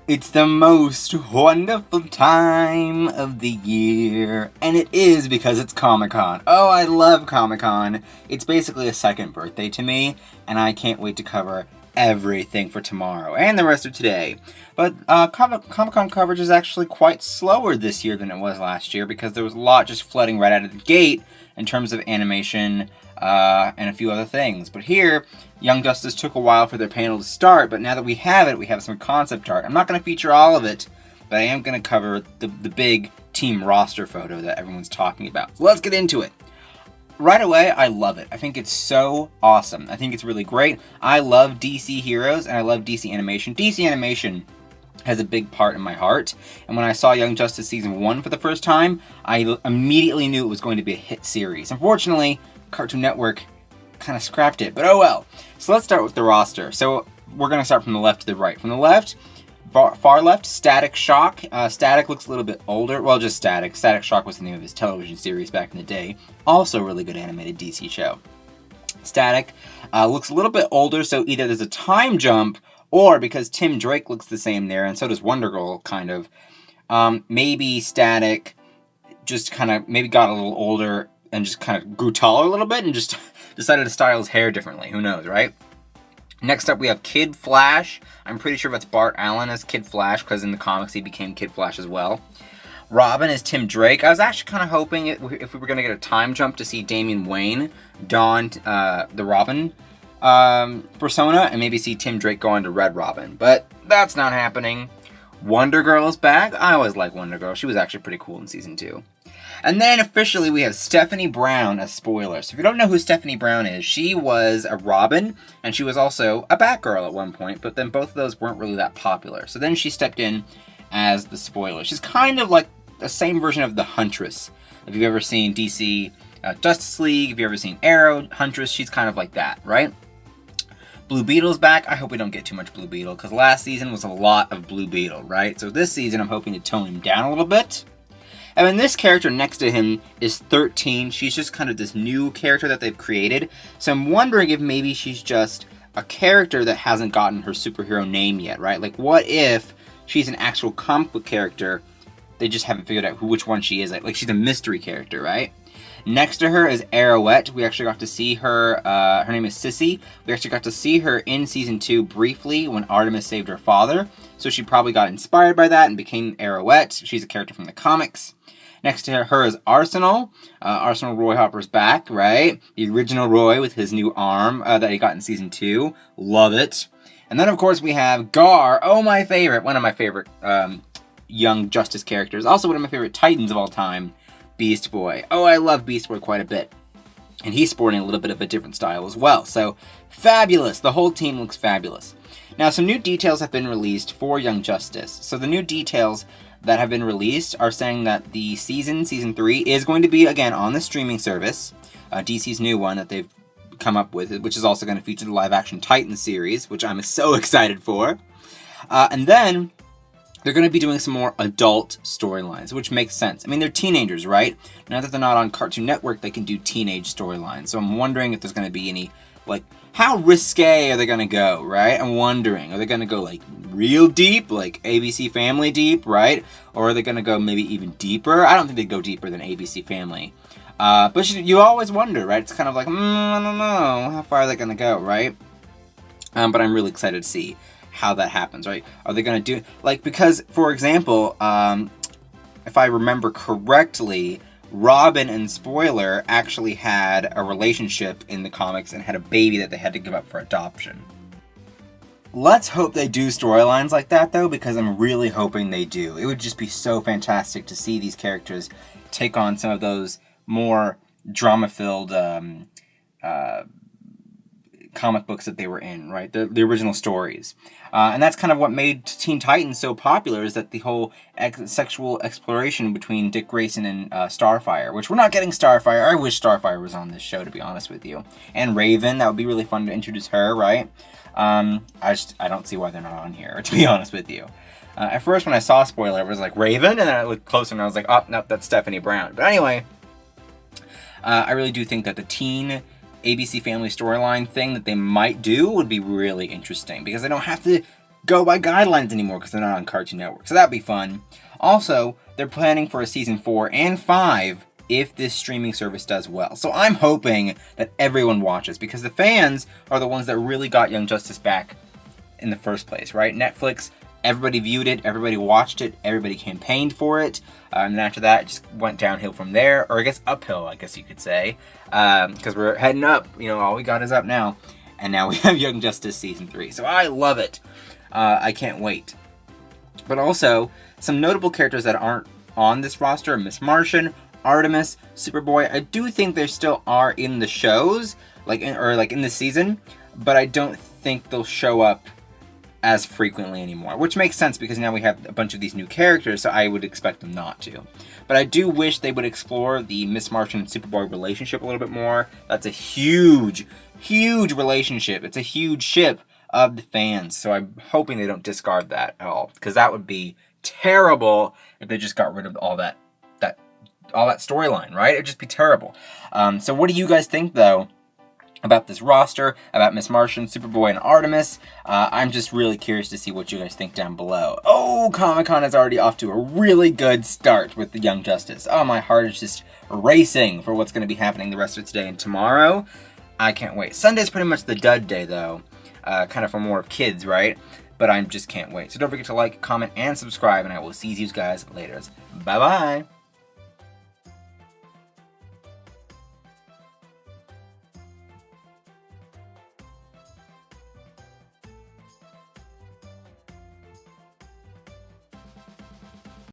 It's the most wonderful time of the year, and it is because it's Comic-Con. Oh, I love Comic-Con. It's basically a second birthday to me, and I can't wait to cover everything for tomorrow and the rest of today. But Comic-Con coverage is actually quite slower this year than it was last year because there was a lot just flooding right out of the gate in terms of animation and a few other things. But here, Young Justice took a while for their panel to start, but now that we have it, we have some concept art. I'm not going to feature all of it, but I am going to cover the big team roster photo that everyone's talking about. So let's get into it. Right away, I love it. I think it's so awesome. I think it's really great. I love DC heroes, and I love DC animation. DC animation has a big part in my heart, and when I saw Young Justice Season 1 for the first time, I immediately knew it was going to be a hit series. Unfortunately, Cartoon Network kind of scrapped it, but oh well. So let's start with the roster. So we're going to start from the left to the right. From the left, far left, Static Shock. Static looks a little bit older. Well, just Static. Static Shock was the name of his television series back in the day. Also a really good animated DC show. Static looks a little bit older, so either there's a time jump, or because Tim Drake looks the same there, and so does Wonder Girl, kind of, maybe Static just kind of maybe got a little older and just kind of grew taller a little bit and just decided to style his hair differently. Who knows, right? Next up, we have Kid Flash. I'm pretty sure that's Bart Allen as Kid Flash, because in the comics he became Kid Flash as well. Robin is Tim Drake. I was actually kind of hoping if we were going to get a time jump to see Damian Wayne don the Robin persona, and maybe see Tim Drake go on to Red Robin. But that's not happening. Wonder Girl is back. I always liked Wonder Girl. She was actually pretty cool in Season 2. And then officially we have Stephanie Brown as Spoiler. So if you don't know who Stephanie Brown is, she was a Robin, and she was also a Batgirl at one point, but then both of those weren't really that popular. So then she stepped in as the Spoiler. She's kind of like the same version of the Huntress. If you've ever seen DC Justice League, if you've ever seen Arrow, Huntress, she's kind of like that, right? Blue Beetle's back. I hope we don't get too much Blue Beetle, because last season was a lot of Blue Beetle, right? So this season I'm hoping to tone him down a little bit. And then this character next to him is 13. She's just kind of this new character that they've created. So I'm wondering if maybe she's just a character that hasn't gotten her superhero name yet, right? Like, what if she's an actual comic book character? They just haven't figured out which one she is. Like she's a mystery character, right? Next to her is Arrowette. We actually got to see her. Her name is Sissy. We actually got to see her in Season 2 briefly when Artemis saved her father. So she probably got inspired by that and became Arrowette. She's a character from the comics. Next to her is Arsenal. Arsenal Roy Hopper's back, right? The original Roy with his new arm that he got in Season 2. Love it. And then, of course, we have Gar. Oh, my favorite. One of my favorite Young Justice characters. Also one of my favorite Titans of all time, Beast Boy. Oh, I love Beast Boy quite a bit. And he's sporting a little bit of a different style as well. So, fabulous. The whole team looks fabulous. Now, some new details have been released for Young Justice. So, the new details that have been released are saying that the Season 3, is going to be, again, on the streaming service. DC's new one that they've come up with, which is also going to feature the live-action Titans series, which I'm so excited for. And then they're going to be doing some more adult storylines, which makes sense. I mean, they're teenagers, right? Now that they're not on Cartoon Network, they can do teenage storylines. So I'm wondering if there's going to be any, like, how risque are they going to go, right? I'm wondering, are they going to go, like, real deep, like ABC Family deep, right? Or are they going to go maybe even deeper? I don't think they'd go deeper than ABC Family. But you always wonder, right? It's kind of like, I don't know, how far are they going to go, right? But I'm really excited to see how that happens, right? Are they going to do, like, because, for example, if I remember correctly, Robin and Spoiler actually had a relationship in the comics and had a baby that they had to give up for adoption. Let's hope they do storylines like that, though, because I'm really hoping they do. It would just be so fantastic to see these characters take on some of those more drama-filled comic books that they were in, right? The original stories. And that's kind of what made Teen Titans so popular, is that the whole sexual exploration between Dick Grayson and Starfire, which we're not getting Starfire. I wish Starfire was on this show, to be honest with you. And Raven, that would be really fun to introduce her, right? I don't see why they're not on here, to be honest with you. At first, when I saw Spoiler, it was like Raven, and then I looked closer and I was like, oh, no, that's Stephanie Brown. But anyway, I really do think that the teen ABC Family storyline thing that they might do would be really interesting, because they don't have to go by guidelines anymore because they're not on Cartoon Network. So that'd be fun. Also, they're planning for a season 4 and 5 if this streaming service does well. So I'm hoping that everyone watches, because the fans are the ones that really got Young Justice back in the first place, right? Netflix, everybody viewed it, everybody watched it, everybody campaigned for it, and after that, it just went downhill from there, or I guess uphill, I guess you could say, because we're heading up, all we got is up now, and now we have Young Justice Season 3, so I love it. I can't wait. But also, some notable characters that aren't on this roster are Miss Martian, Artemis, Superboy. I do think they still are in the shows, in the season, but I don't think they'll show up as frequently anymore, which makes sense because now we have a bunch of these new characters, so I would expect them not to. But I do wish they would explore the Miss Martian and Superboy relationship a little bit more. That's a huge, huge relationship. It's a huge ship of the fans, so I'm hoping they don't discard that at all, because that would be terrible if they just got rid of all that storyline, right? It'd just be terrible. So what do you guys think, though, about this roster, about Miss Martian, Superboy, and Artemis? I'm just really curious to see what you guys think down below. Oh, Comic-Con is already off to a really good start with the Young Justice. Oh, my heart is just racing for what's going to be happening the rest of today and tomorrow. I can't wait. Sunday's pretty much the dud day, though. Kind of for more kids, right? But I just can't wait. So don't forget to like, comment, and subscribe, and I will see you guys later. Bye-bye!